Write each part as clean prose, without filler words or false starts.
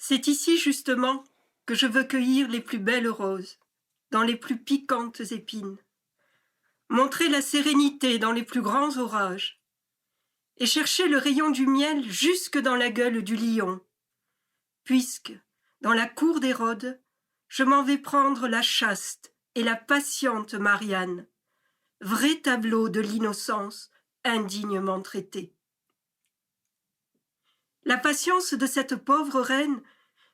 C'est ici, justement, que je veux cueillir les plus belles roses, dans les plus piquantes épines, montrer la sérénité dans les plus grands orages, et chercher le rayon du miel jusque dans la gueule du lion, puisque, dans la cour d'Hérode, je m'en vais prendre la chaste et la patiente Marianne, vrai tableau de l'innocence indignement traitée. La patience de cette pauvre reine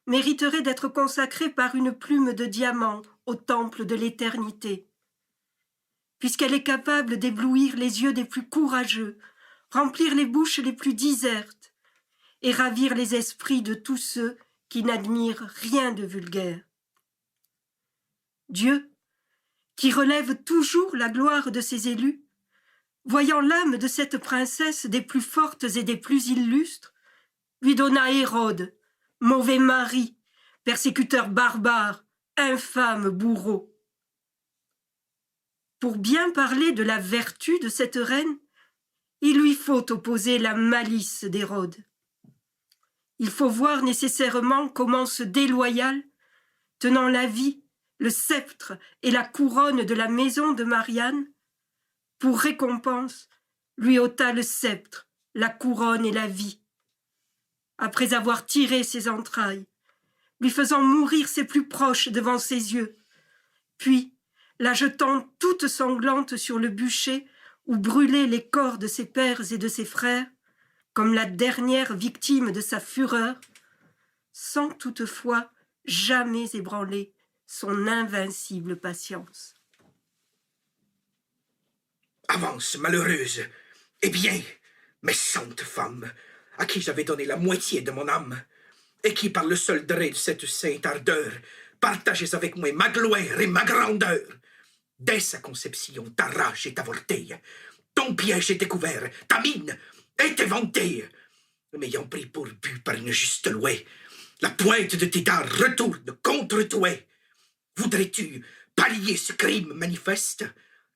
mériterait d'être consacrée par une plume de diamant au temple de l'éternité, puisqu'elle est capable d'éblouir les yeux des plus courageux, remplir les bouches les plus disertes et ravir les esprits de tous ceux qui n'admirent rien de vulgaire. Dieu, qui relève toujours la gloire de ses élus, voyant l'âme de cette princesse des plus fortes et des plus illustres, lui donna Hérode, mauvais mari, persécuteur barbare, infâme bourreau. Pour bien parler de la vertu de cette reine, il lui faut opposer la malice d'Hérode. Il faut voir nécessairement comment ce déloyal, tenant la vie, le sceptre et la couronne de la maison de Marianne, pour récompense, lui ôta le sceptre, la couronne et la vie, après avoir tiré ses entrailles, lui faisant mourir ses plus proches devant ses yeux, puis, la jetant toute sanglante sur le bûcher où brûlaient les corps de ses pères et de ses frères, comme la dernière victime de sa fureur, sans toutefois jamais ébranler son invincible patience. Avance, malheureuse, eh bien, méchante femme, à qui j'avais donné la moitié de mon âme, et qui, par le seul gré de cette sainte ardeur, partageais avec moi ma gloire et ma grandeur. Dès sa conception, ta rage est avortée, ton piège est découvert, ta mine est éventée. M'ayant pris pour but par une juste loi, la pointe de tes dards retourne contre toi. Voudrais-tu pallier ce crime manifeste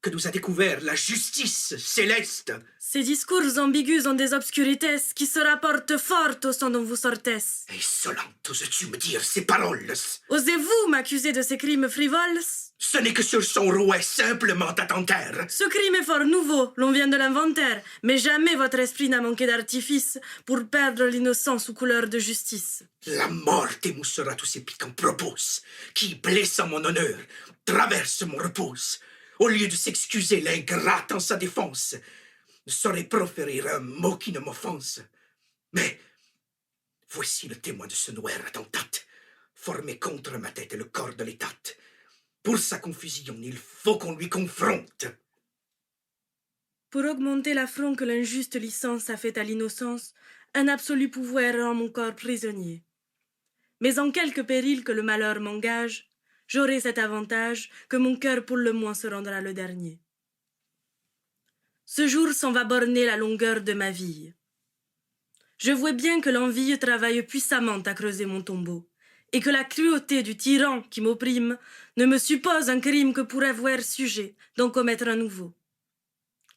que nous a découvert la justice céleste? Ces discours ambigus ont des obscurités qui se rapportent fort au son dont vous sortez. Insolente, oses-tu me dire ces paroles? Osez-vous m'accuser de ces crimes frivoles? Ce n'est que sur son rouet simplement attentaire. Ce crime est fort nouveau, l'on vient de l'inventer, mais jamais votre esprit n'a manqué d'artifice pour perdre l'innocence sous couleur de justice. La mort émoussera tous ces piquants propos qui, blessant mon honneur, traversent mon repos. Au lieu de s'excuser l'ingrate en sa défense, ne saurait proférer un mot qui ne m'offense. Mais voici le témoin de ce noir attentat, formé contre ma tête et le corps de l'État. Pour sa confusion, il faut qu'on lui confronte. Pour augmenter l'affront que l'injuste licence a fait à l'innocence, un absolu pouvoir rend mon corps prisonnier. Mais en quelque péril que le malheur m'engage, j'aurai cet avantage que mon cœur pour le moins se rendra le dernier. Ce jour s'en va borner la longueur de ma vie. Je vois bien que l'envie travaille puissamment à creuser mon tombeau, et que la cruauté du tyran qui m'opprime ne me suppose un crime que pour avoir sujet d'en commettre un nouveau.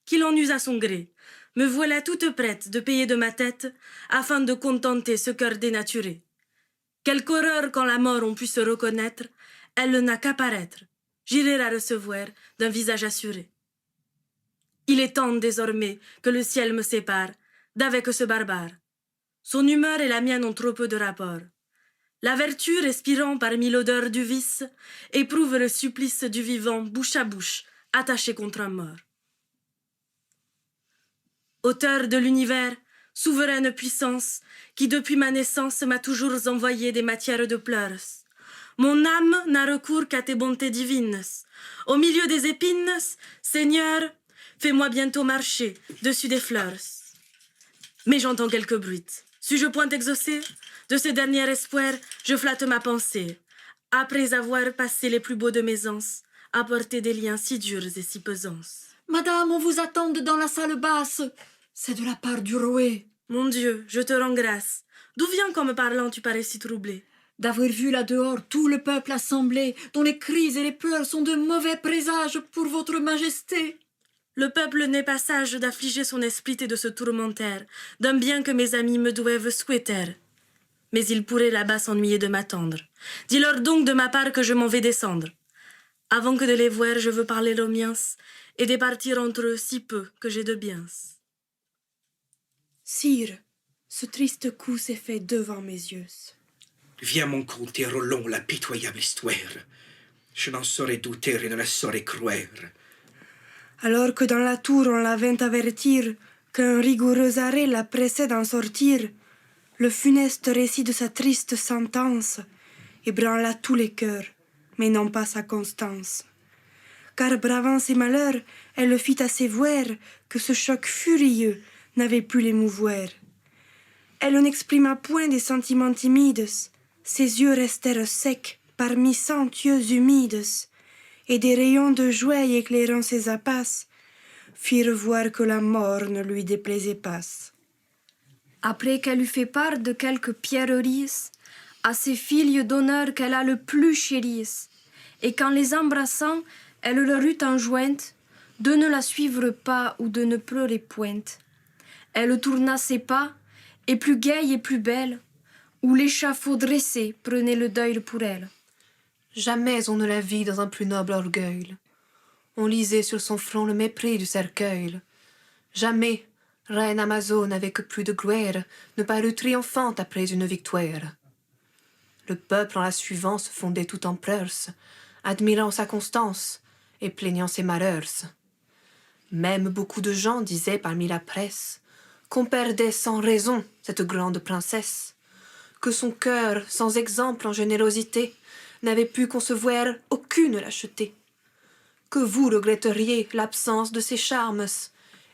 Qu'il en use à son gré, me voilà toute prête de payer de ma tête afin de contenter ce cœur dénaturé. Quelque horreur quand la mort on puisse se reconnaître, elle n'a qu'à paraître, j'irai la recevoir d'un visage assuré. Il est temps désormais que le ciel me sépare d'avec ce barbare. Son humeur et la mienne ont trop peu de rapport. La vertu, respirant parmi l'odeur du vice, éprouve le supplice du vivant bouche à bouche, attaché contre un mort. Auteur de l'univers, souveraine puissance, qui depuis ma naissance m'a toujours envoyé des matières de pleurs. Mon âme n'a recours qu'à tes bontés divines. Au milieu des épines, Seigneur, fais-moi bientôt marcher dessus des fleurs. Mais j'entends quelques bruits. Suis-je point exaucé? De ces derniers espoirs, je flatte ma pensée. Après avoir passé les plus beaux de mes anses, apporter des liens si durs et si pesants. Madame, on vous attend dans la salle basse. C'est de la part du rouet. Mon Dieu, je te rends grâce. D'où vient qu'en me parlant tu parais si troublé? D'avoir vu là dehors tout le peuple assemblé, dont les cris et les pleurs sont de mauvais présages pour votre majesté. Le peuple n'est pas sage d'affliger son esprit et de se tourmenter, d'un bien que mes amis me doivent souhaiter. Mais ils pourraient là-bas s'ennuyer de m'attendre. Dis-leur donc de ma part que je m'en vais descendre. Avant que de les voir, je veux parler aux miens et départir entre eux si peu que j'ai de biens. Sire, ce triste coup s'est fait devant mes yeux. Viens m'en conter au long la pitoyable histoire. Je n'en saurais douter et ne la saurais croire. Alors que dans la tour on la vint avertir qu'un rigoureux arrêt la pressait d'en sortir, le funeste récit de sa triste sentence ébranla tous les cœurs, mais non pas sa constance. Car bravant ses malheurs, elle le fit assez voir que ce choc furieux n'avait pu l'émouvoir. Elle n'exprima point des sentiments timides, ses yeux restèrent secs parmi 100 yeux humides, et des rayons de joie éclairant ses appas firent voir que la mort ne lui déplaisait pas. Après qu'elle eut fait part de quelques pierreries à ses filles d'honneur qu'elle a le plus chéries, et qu'en les embrassant, elle leur eut enjointe de ne la suivre pas ou de ne pleurer point. Elle tourna ses pas, et plus gaie et plus belle, où l'échafaud dressé prenait le deuil pour elle. Jamais on ne la vit dans un plus noble orgueil. On lisait sur son front le mépris du cercueil. Jamais, reine Amazone avec plus de gloire, ne parut triomphante après une victoire. Le peuple en la suivant se fondait tout en pleurs, admirant sa constance et plaignant ses malheurs. Même beaucoup de gens disaient parmi la presse qu'on perdait sans raison cette grande princesse, que son cœur, sans exemple en générosité, n'avait pu concevoir aucune lâcheté, que vous regretteriez l'absence de ses charmes,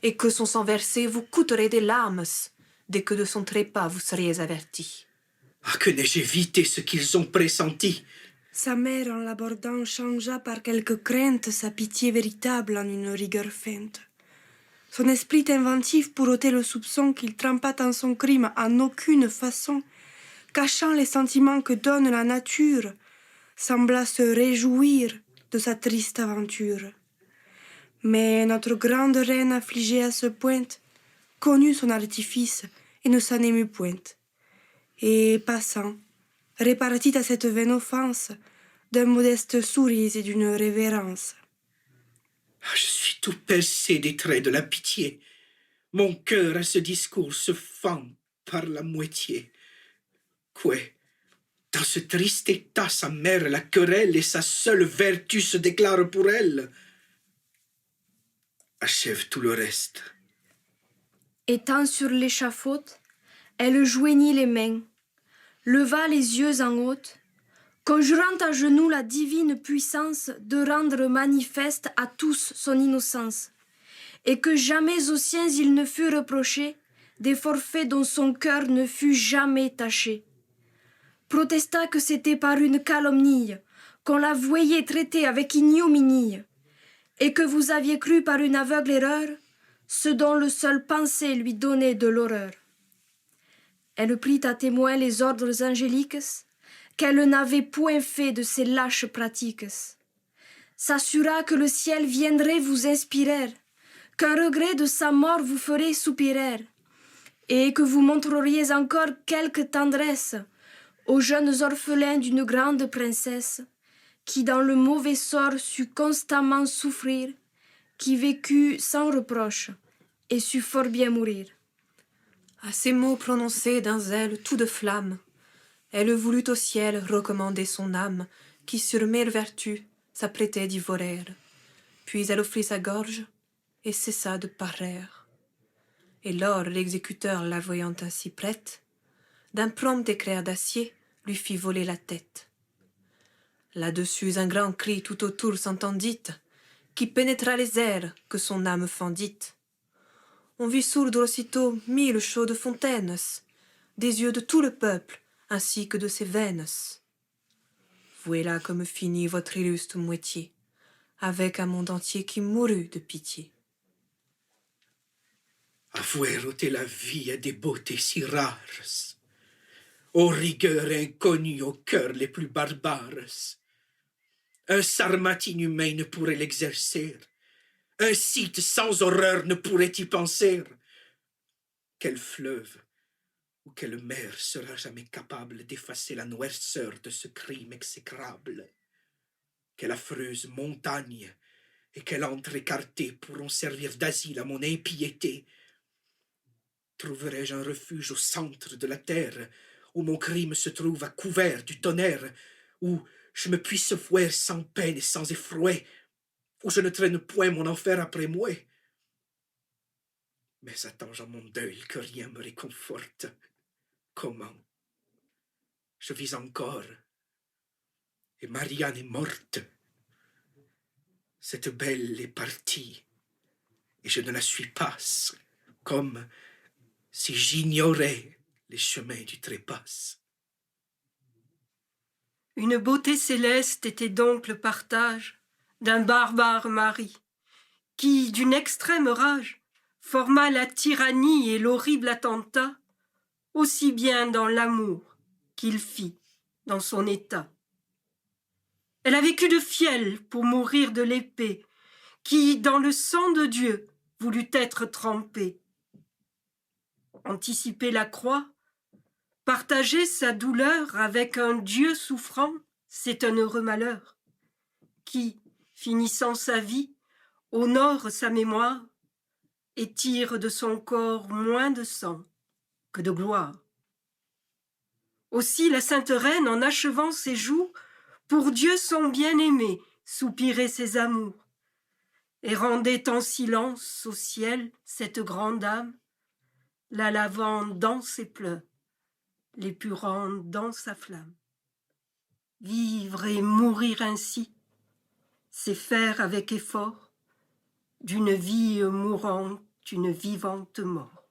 et que son sang versé vous coûterait des larmes, dès que de son trépas vous seriez avertis. Ah, que n'ai-je évité ce qu'ils ont pressenti? Sa mère, en l'abordant, changea par quelque crainte sa pitié véritable en une rigueur feinte. Son esprit inventif, pour ôter le soupçon qu'il trempa dans son crime en aucune façon, cachant les sentiments que donne la nature, sembla se réjouir de sa triste aventure. Mais notre grande reine, affligée à ce point, connut son artifice et ne s'en émut point. Et, passant, répartit à cette vaine offense d'un modeste sourire et d'une révérence. Ah, je suis tout percé des traits de la pitié. Mon cœur à ce discours se fend par la moitié. Quoi? Dans ce triste état, sa mère la querelle et sa seule vertu se déclare pour elle. Achève tout le reste. Étant sur l'échafaud, elle joignit les mains, leva les yeux en haut, conjurant à genoux la divine puissance de rendre manifeste à tous son innocence, et que jamais aux siens il ne fut reproché des forfaits dont son cœur ne fut jamais taché. Protesta que c'était par une calomnie qu'on la voyait traiter avec ignominie, et que vous aviez cru par une aveugle erreur ce dont le seul pensée lui donnait de l'horreur. Elle prit à témoin les ordres angéliques qu'elle n'avait point fait de ces lâches pratiques, s'assura que le ciel viendrait vous inspirer, qu'un regret de sa mort vous ferait soupirer, et que vous montreriez encore quelque tendresse aux jeunes orphelins d'une grande princesse, qui dans le mauvais sort sut constamment souffrir, qui vécut sans reproche et sut fort bien mourir. À ces mots prononcés d'un zèle tout de flamme, elle voulut au ciel recommander son âme, qui sur mille vertus s'apprêtait d'y voler. Puis elle offrit sa gorge et cessa de parler. Et lors l'exécuteur, la voyant ainsi prête, d'un prompt éclair d'acier lui fit voler la tête. Là-dessus un grand cri tout autour s'entendit, qui pénétra les airs que son âme fendit. On vit sourdre aussitôt 1000 chaudes fontaines, des yeux de tout le peuple, ainsi que de ses veines. Voilà comme finit votre illustre moitié, avec un monde entier qui mourut de pitié. Avoir ôté la vie à des beautés si rares, aux rigueurs inconnues aux cœurs les plus barbares. Un sarmat inhumain ne pourrait l'exercer. Un site sans horreur ne pourrait y penser. Quel fleuve, ou quelle mère sera jamais capable d'effacer la noirceur de ce crime exécrable? Quelle affreuse montagne et quel antre écarté pourront servir d'asile à mon impiété? Trouverai-je un refuge au centre de la terre, où mon crime se trouve à couvert du tonnerre, où je me puisse voir sans peine et sans effroi, où je ne traîne point mon enfer après moi? Mais attends-je à mon deuil que rien me réconforte? Comment? Je vis encore, et Marianne est morte. Cette belle est partie, et je ne la suis pas, comme si j'ignorais les chemins du trépasse. Une beauté céleste était donc le partage d'un barbare mari, qui, d'une extrême rage, forma la tyrannie et l'horrible attentat, aussi bien dans l'amour qu'il fit dans son état. Elle a vécu de fiel pour mourir de l'épée, qui, dans le sang de Dieu, voulut être trempée. Anticiper la croix, partager sa douleur avec un Dieu souffrant, c'est un heureux malheur, qui, finissant sa vie, honore sa mémoire et tire de son corps moins de sang que de gloire. Aussi la sainte reine, en achevant ses jours, pour Dieu son bien-aimé, soupirait ses amours, et rendait en silence au ciel cette grande âme, la lavant dans ses pleurs, l'épurant dans sa flamme. Vivre et mourir ainsi, c'est faire avec effort d'une vie mourante une vivante mort.